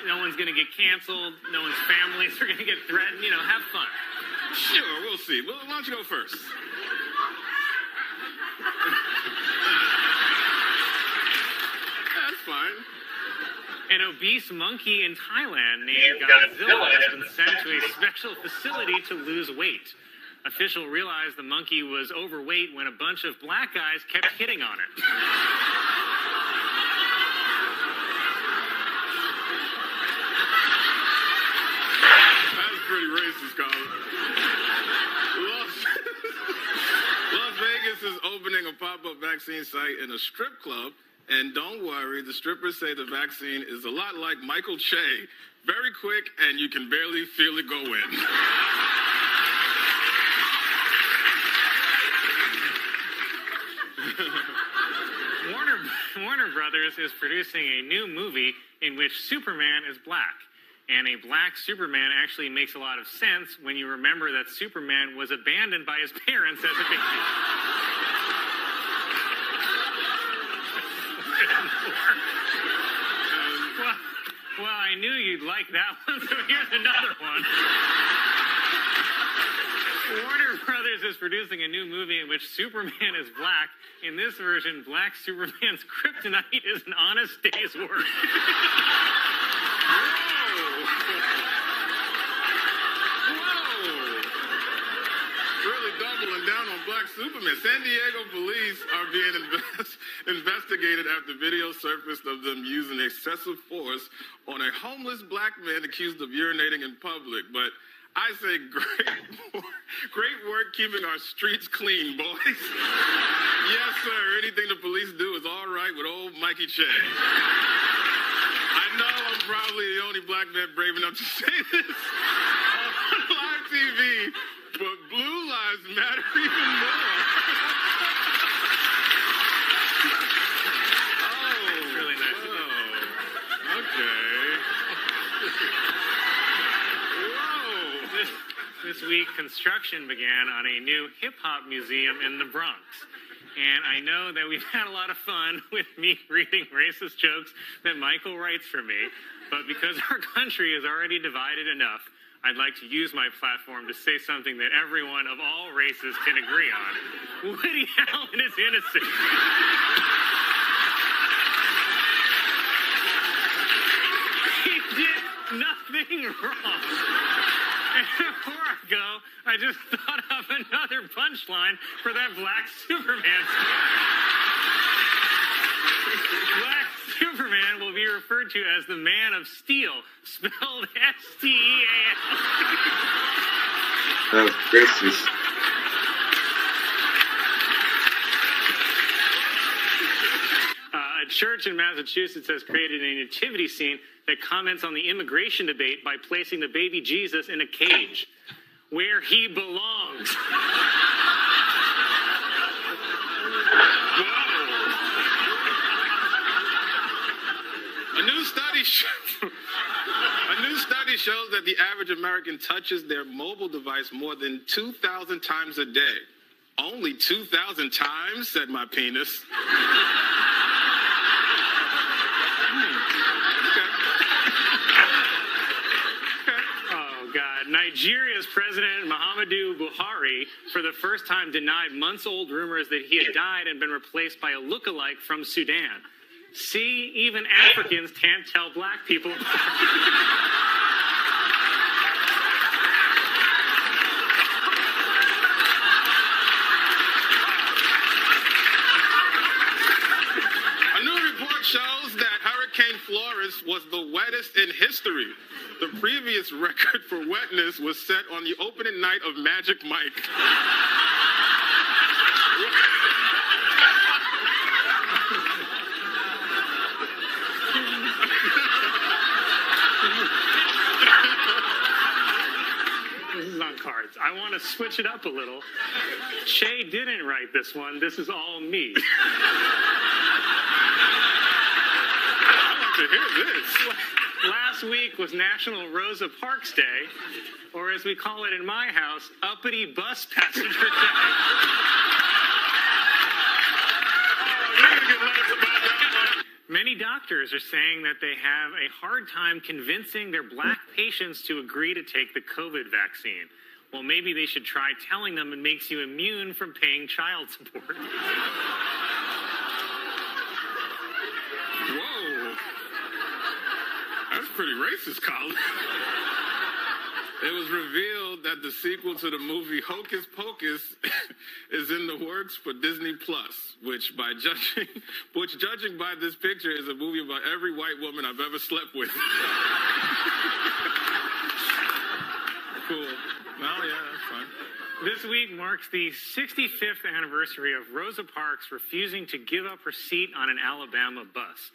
No one's going to get canceled. No one's families are going to get threatened. You know, have fun. Sure, we'll see. Well, why don't you go first? That's fine. An obese monkey in Thailand named Godzilla has been sent to a special facility to lose weight. Officials realized the monkey was overweight when a bunch of black guys kept hitting on it. That's pretty racist, Colin. Las Vegas is opening a pop-up vaccine site in a strip club. And don't worry, the strippers say the vaccine is a lot like Michael Che. Very quick, and you can barely feel it go in. Warner Brothers is producing a new movie in which Superman is black. And a black Superman actually makes a lot of sense when you remember that Superman was abandoned by his parents as a baby. Well, I knew you'd like that one, so here's another one. Warner Brothers is producing a new movie in which Superman is black. In this version, black Superman's kryptonite is an honest day's work. Really doubling down on black Superman. San Diego police are being investigated after video surfaced of them using excessive force on a homeless black man accused of urinating in public. But I say great work keeping our streets clean, boys. Yes, sir. Anything the police do is all right with old Mikey Che. I know I'm probably the only black man brave enough to say this on live TV, but blue lives matter even more. It's really nice. Okay. This week, construction began on a new hip-hop museum in the Bronx. And I know that we've had a lot of fun with me reading racist jokes that Michael writes for me. But because our country is already divided enough, I'd like to use my platform to say something that everyone of all races can agree on. Woody Allen is innocent. He did nothing wrong. And before I go, I just thought of another punchline for that black Superman. Black Superman will be referred to as the Man of Steel, spelled S-T-E-A-L. That's racist. A church in Massachusetts has created a nativity scene that comments on the immigration debate by placing the baby Jesus in a cage, where he belongs. A new study shows that the average American touches their mobile device more than 2,000 times a day. Only 2,000 times, said my penis. Oh, God. Nigeria's President Muhammadu Buhari, for the first time, denied months-old rumors that he had died and been replaced by a lookalike from Sudan. See, even Africans can't tell black people apart. Shows that Hurricane Florence was the wettest in history. The previous record for wetness was set on the opening night of Magic Mike. This is on cards. I want to switch it up a little. Che didn't write this one. This is all me. To hear this. Last week was National Rosa Parks Day, or as we call it in my house, Uppity Bus Passenger Day. Many doctors are saying that they have a hard time convincing their black patients to agree to take the COVID vaccine. Well, maybe they should try telling them it makes you immune from paying child support. Whoa. That's pretty racist, Colin. It was revealed that the sequel to the movie Hocus Pocus is in the works for Disney Plus, which judging by this picture is a movie about every white woman I've ever slept with. Cool. Well, yeah, that's fine. This week marks the 65th anniversary of Rosa Parks refusing to give up her seat on an Alabama bus.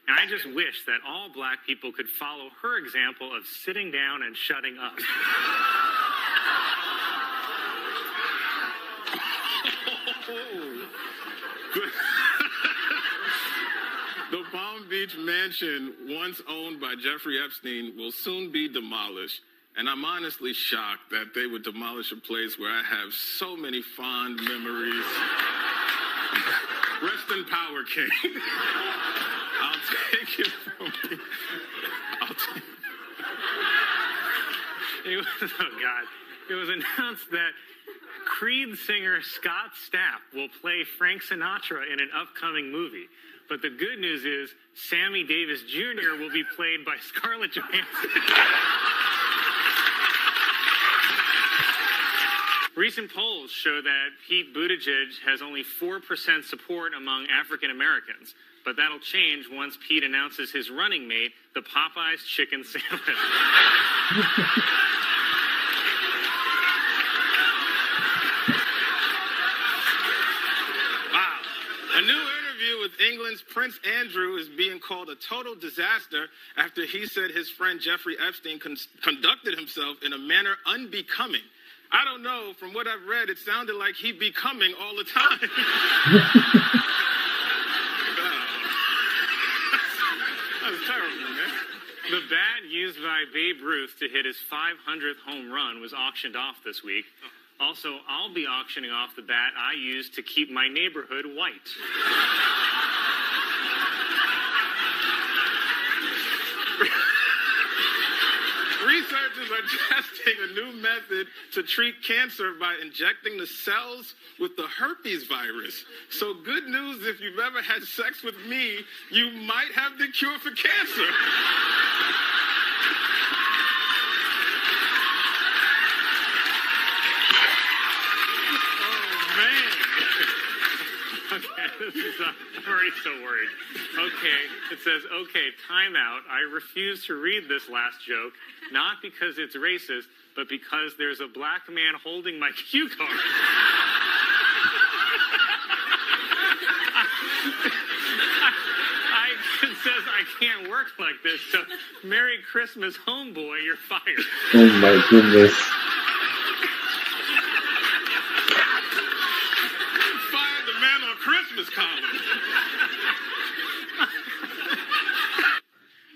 And I just wish that all black people could follow her example of sitting down and shutting up. The Palm Beach mansion, once owned by Jeffrey Epstein, will soon be demolished. And I'm honestly shocked that they would demolish a place where I have so many fond memories. Rest in power, King. I'll take it from me. It was announced that Creed singer Scott Stapp will play Frank Sinatra in an upcoming movie. But the good news is Sammy Davis Jr. will be played by Scarlett Johansson. Recent polls show that Pete Buttigieg has only 4% support among African Americans, but that'll change once Pete announces his running mate, the Popeyes chicken sandwich. Wow. A new interview with England's Prince Andrew is being called a total disaster after he said his friend Jeffrey Epstein conducted himself in a manner unbecoming. I don't know. From what I've read, it sounded like he be coming all the time. That's terrible, man. The bat used by Babe Ruth to hit his 500th home run was auctioned off this week. Also, I'll be auctioning off the bat I used to keep my neighborhood white. Researchers are testing a new method to treat cancer by injecting the cells with the herpes virus. So good news, if you've ever had sex with me, you might have the cure for cancer. Oh, man. Okay, I'm already so worried. Okay, it says, okay, time out. I refuse to read this last joke, not because it's racist, but because there's a black man holding my cue card. It says I can't work like this, so Merry Christmas, homeboy, you're fired. Oh my goodness. Fired the man on Christmas, Colin.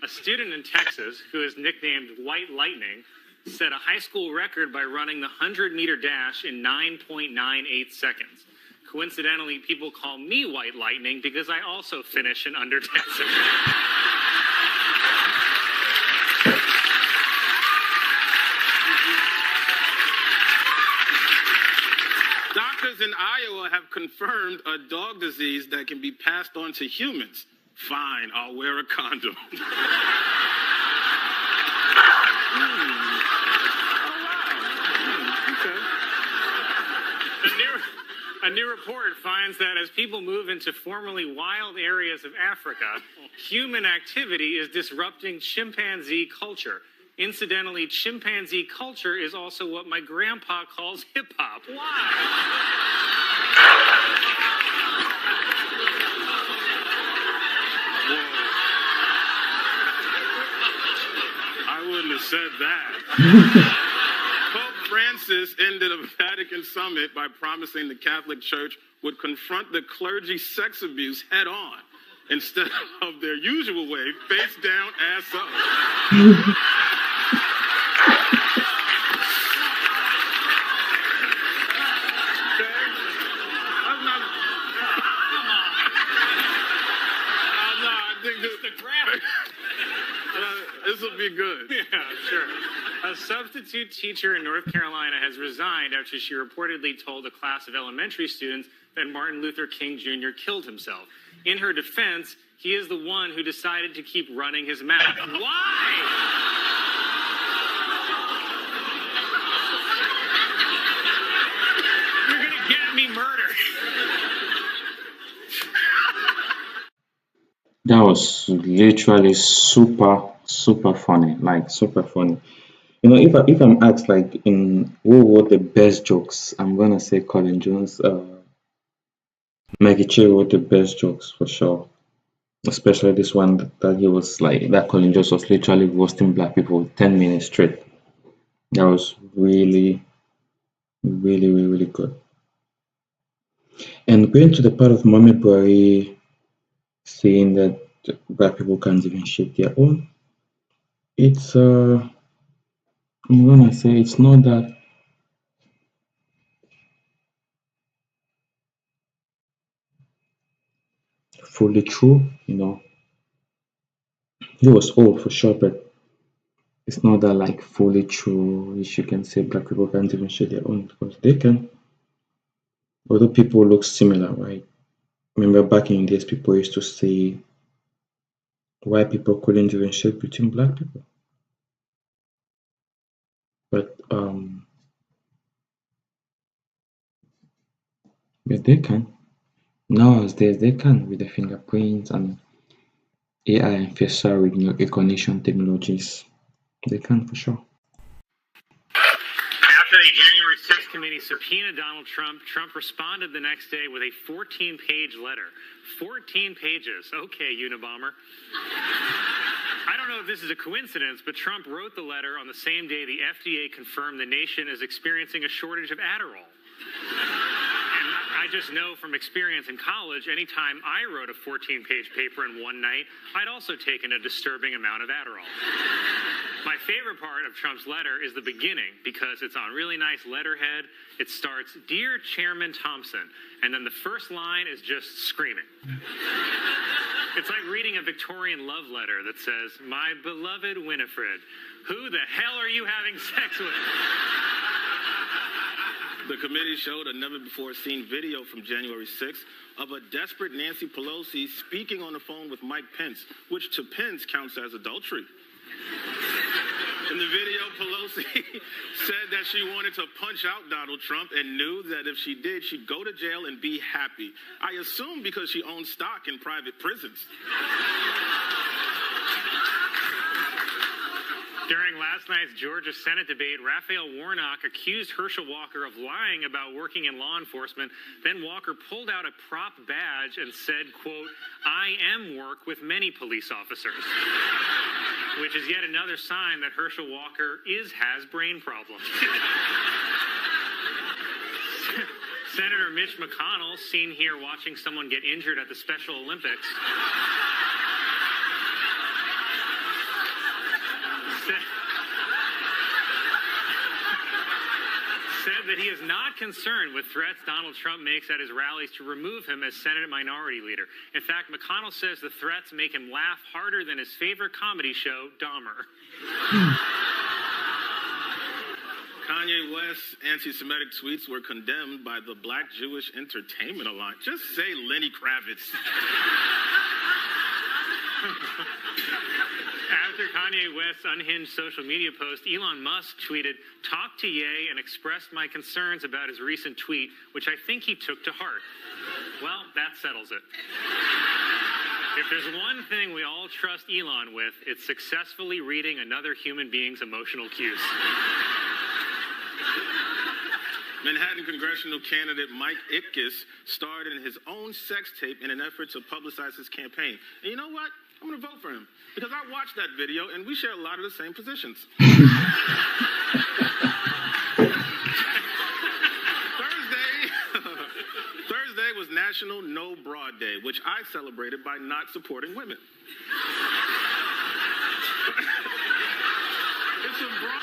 A student in Texas, who is nicknamed White Lightning, set a high school record by running the 100-meter dash in 9.98 seconds. Coincidentally, people call me White Lightning because I also finish in under 10 seconds. Doctors in Iowa have confirmed a dog disease that can be passed on to humans. Fine, I'll wear a condom. A new report finds that as people move into formerly wild areas of Africa, human activity is disrupting chimpanzee culture. Incidentally, chimpanzee culture is also what my grandpa calls hip-hop. Why? I wouldn't have said that. Pope Francis ended a Vatican summit by promising the Catholic Church would confront the clergy sex abuse head on instead of their usual way, face down, ass up. good. Yeah, sure. A substitute teacher in North Carolina has resigned after she reportedly told a class of elementary students that Martin Luther King Jr. killed himself. In her defense, he is the one who decided to keep running his mouth. Why? You're going to get me murdered. That was literally super funny, like super funny. You know, if I'm asked like in who wrote the best jokes, I'm gonna say Colin Jost. Maggie Che wrote the best jokes for sure. Especially this one that he was like that Colin Jost was literally roasting black people 10 minutes straight. That was really good. And going to the part of Mohammed Buhari saying that black people can't even shape their own, it's I'm gonna say it's not that fully true, you know. He was old for sure, but it's not that like fully true. Which you can say black people can't even share their own because they can. Although people look similar, right? Remember back in the days, people used to say white people couldn't differentiate between black people, but they can. Nowadays, they can with the fingerprints and AI and facial recognition technologies. They can for sure. After the January 6th committee subpoenaed Donald Trump, Trump responded the next day with a 14-page letter. 14 pages. Okay, Unabomber. I don't know if this is a coincidence, but Trump wrote the letter on the same day the FDA confirmed the nation is experiencing a shortage of Adderall. And I just know from experience in college, anytime I wrote a 14-page paper in one night, I'd also taken a disturbing amount of Adderall. My favorite part of Trump's letter is the beginning because it's on really nice letterhead. It starts, "Dear Chairman Thompson," and then the first line is just screaming. It's like reading a Victorian love letter that says, "My beloved Winifred, who the hell are you having sex with?" The committee showed a never-before-seen video from January 6th of a desperate Nancy Pelosi speaking on the phone with Mike Pence, which to Pence counts as adultery. In the video, Pelosi said that she wanted to punch out Donald Trump and knew that if she did, she'd go to jail and be happy. I assume because she owns stock in private prisons. During last night's Georgia Senate debate, Raphael Warnock accused Herschel Walker of lying about working in law enforcement. Then Walker pulled out a prop badge and said, quote, "I am work with many police officers," which is yet another sign that Herschel Walker has brain problems. Senator Mitch McConnell, seen here watching someone get injured at the Special Olympics, said that he is not concerned with threats Donald Trump makes at his rallies to remove him as Senate Minority Leader. In fact, McConnell says the threats make him laugh harder than his favorite comedy show, Dahmer. Kanye West's anti-Semitic tweets were condemned by the Black Jewish Entertainment Alliance. Just say Lenny Kravitz. After Kanye West's unhinged social media post, Elon Musk tweeted, "Talked to Ye and expressed my concerns about his recent tweet, which I think he took to heart." Well, that settles it. If there's one thing we all trust Elon with, it's successfully reading another human being's emotional cues. Manhattan congressional candidate Mike Itkes starred in his own sex tape in an effort to publicize his campaign. And you know what? I'm going to vote for him because I watched that video and we share a lot of the same positions. Thursday was National No Broad Day, which I celebrated by not supporting women. It's a broad.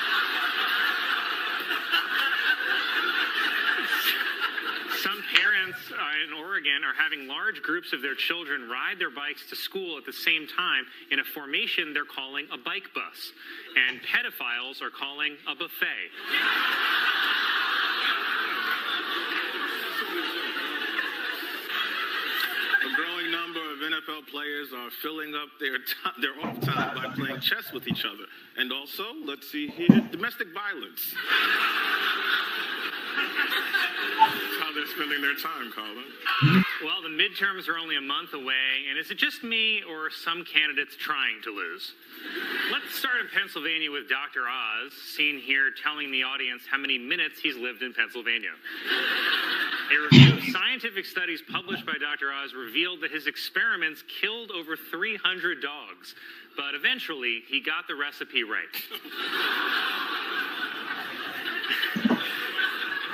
Some parents in Oregon Oregon are having large groups of their children ride their bikes to school at the same time in a formation they're calling a bike bus. And pedophiles are calling a buffet. A growing number of NFL players are filling up their off time by playing chess with each other. And also, let's see here, domestic violence. That's how they're spending their time, Colin. Well, the midterms are only a month away, and is it just me or some candidates trying to lose? Let's start in Pennsylvania with Dr. Oz, seen here telling the audience how many minutes he's lived in Pennsylvania. A review of scientific studies published by Dr. Oz revealed that his experiments killed over 300 dogs, but eventually he got the recipe right.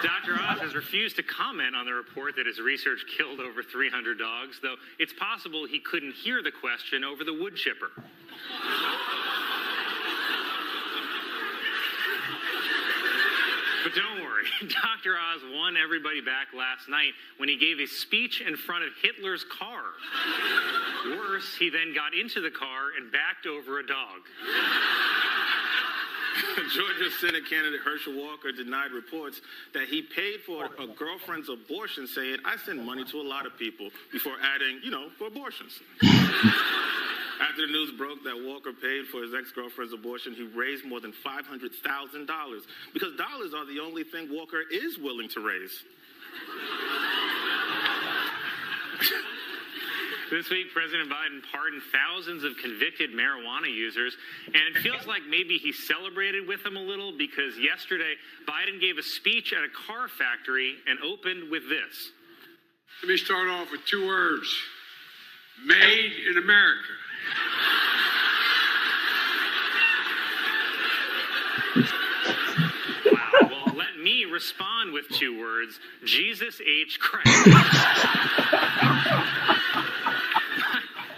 Dr. Oz has refused to comment on the report that his research killed over 300 dogs, though it's possible he couldn't hear the question over the wood chipper. But don't worry, Dr. Oz won everybody back last night when he gave a speech in front of Hitler's car. Worse, he then got into the car and backed over a dog. Georgia Senate candidate Herschel Walker denied reports that he paid for a girlfriend's abortion, saying, "I send money to a lot of people," before adding, for abortions. After the news broke that Walker paid for his ex-girlfriend's abortion, he raised more than $500,000 because dollars are the only thing Walker is willing to raise. This week, President Biden pardoned thousands of convicted marijuana users, and it feels like maybe he celebrated with them a little because yesterday, Biden gave a speech at a car factory and opened with this. Let me start off with 2 words. Made in America. Wow, well, let me respond with 2 words. Jesus H. Christ.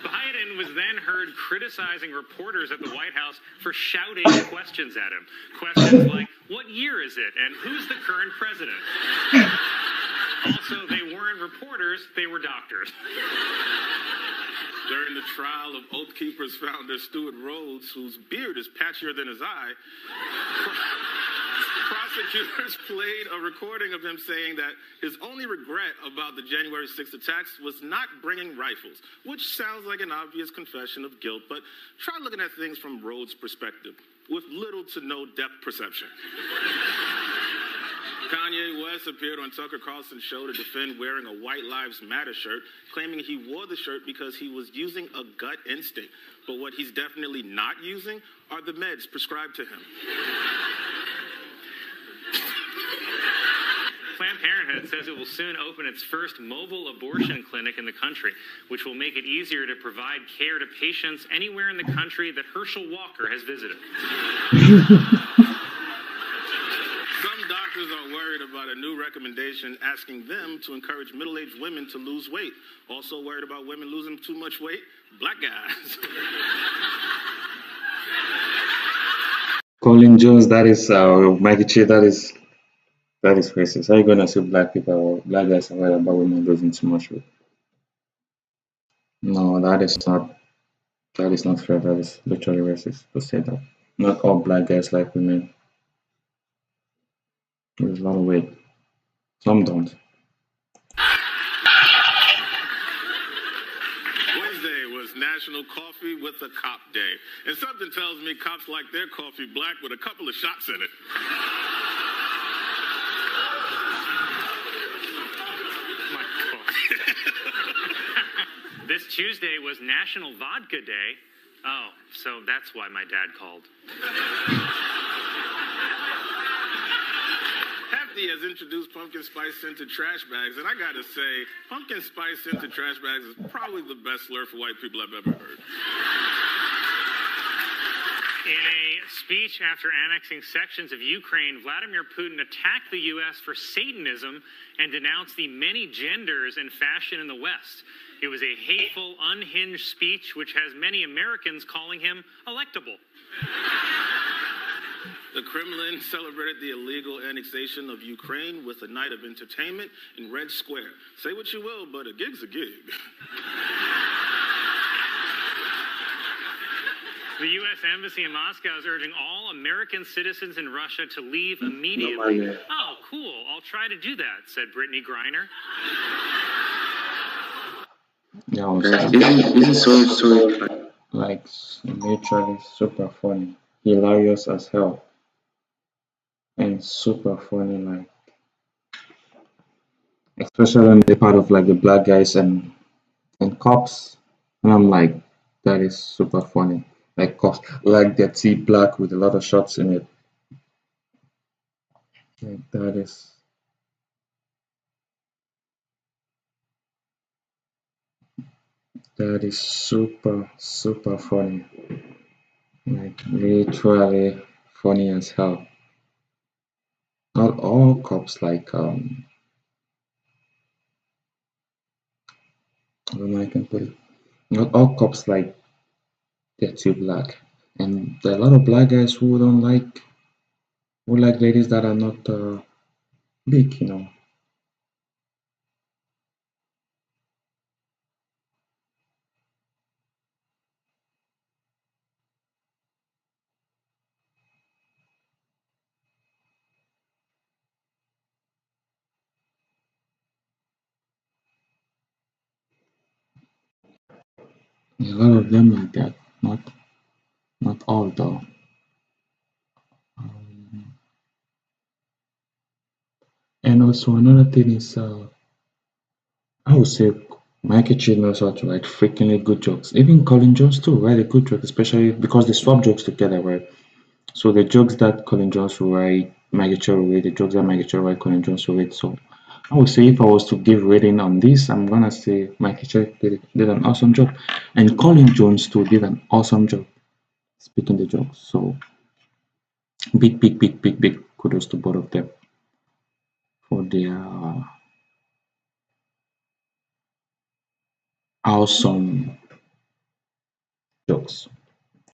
Biden was then heard criticizing reporters at the White House for shouting questions at him. Questions like, what year is it? And who's the current president? Also, they weren't reporters, they were doctors. During the trial of Oath Keepers founder Stuart Rhodes, whose beard is patchier than his eye, prosecutors played a recording of him saying that his only regret about the January 6th attacks was not bringing rifles, which sounds like an obvious confession of guilt, but try looking at things from Rhodes' perspective, with little to no depth perception. Kanye West appeared on Tucker Carlson's show to defend wearing a White Lives Matter shirt, claiming he wore the shirt because he was using a gut instinct. But what he's definitely not using are the meds prescribed to him. Planned Parenthood says it will soon open its first mobile abortion clinic in the country, which will make it easier to provide care to patients anywhere in the country that Herschel Walker has visited. Some doctors are worried about a new recommendation asking them to encourage middle-aged women to lose weight. Also worried about women losing too much weight? Black guys. Colin Jost, that is Maggie Che, that is racist. How are you gonna say black people or black guys are worried about women losing too much weight? No, that is not fair. That is literally racist to say that. Not all black guys like women. There's a lot of weight. Some don't. Wednesday was National Coffee with a Cop Day. And something tells me cops like their coffee black with a couple of shots in it. My God. This Tuesday was National Vodka Day. Oh, so that's why my dad called. Hefty has introduced pumpkin spice scented trash bags, and I gotta say, pumpkin spice scented trash bags is probably the best slur for white people I've ever heard. In a speech after annexing sections of Ukraine, Vladimir Putin attacked the U.S. for Satanism and denounced the many genders in fashion in the West. It was a hateful, unhinged speech which has many Americans calling him electable. The Kremlin celebrated the illegal annexation of Ukraine with a night of entertainment in Red Square. Say what you will, but a gig's a gig. The U.S. Embassy in Moscow is urging all American citizens in Russia to leave immediately. Oh, cool. I'll try to do that, said Brittany Griner. Yeah, This is so like literally super funny, hilarious as hell, and super funny. Like especially on the part of like the black guys and cops, and I'm like, that is super funny. Like cops, like that see black with a lot of shots in it. Like that is super funny. Like literally funny as hell. Not all cops like I don't know how I can put it. Not all cops like they're too black, and there are a lot of black guys who don't like who like ladies that are not big, you know. A lot of them like that. Not all though. Um, and also another thing is I would say Michael Che knows how to write freakingly good jokes. Even Colin Jost too write a good joke, especially because they swap jokes together, right? So the jokes that Colin Jost will write, Michael Che will write. The jokes that Michael Che will write, Colin Jost will write. So I would say if I was to give rating on this, I'm gonna say Michael Che did an awesome job, and Colin Jost too did an awesome job speaking the jokes. So big kudos to both of them for their awesome jokes.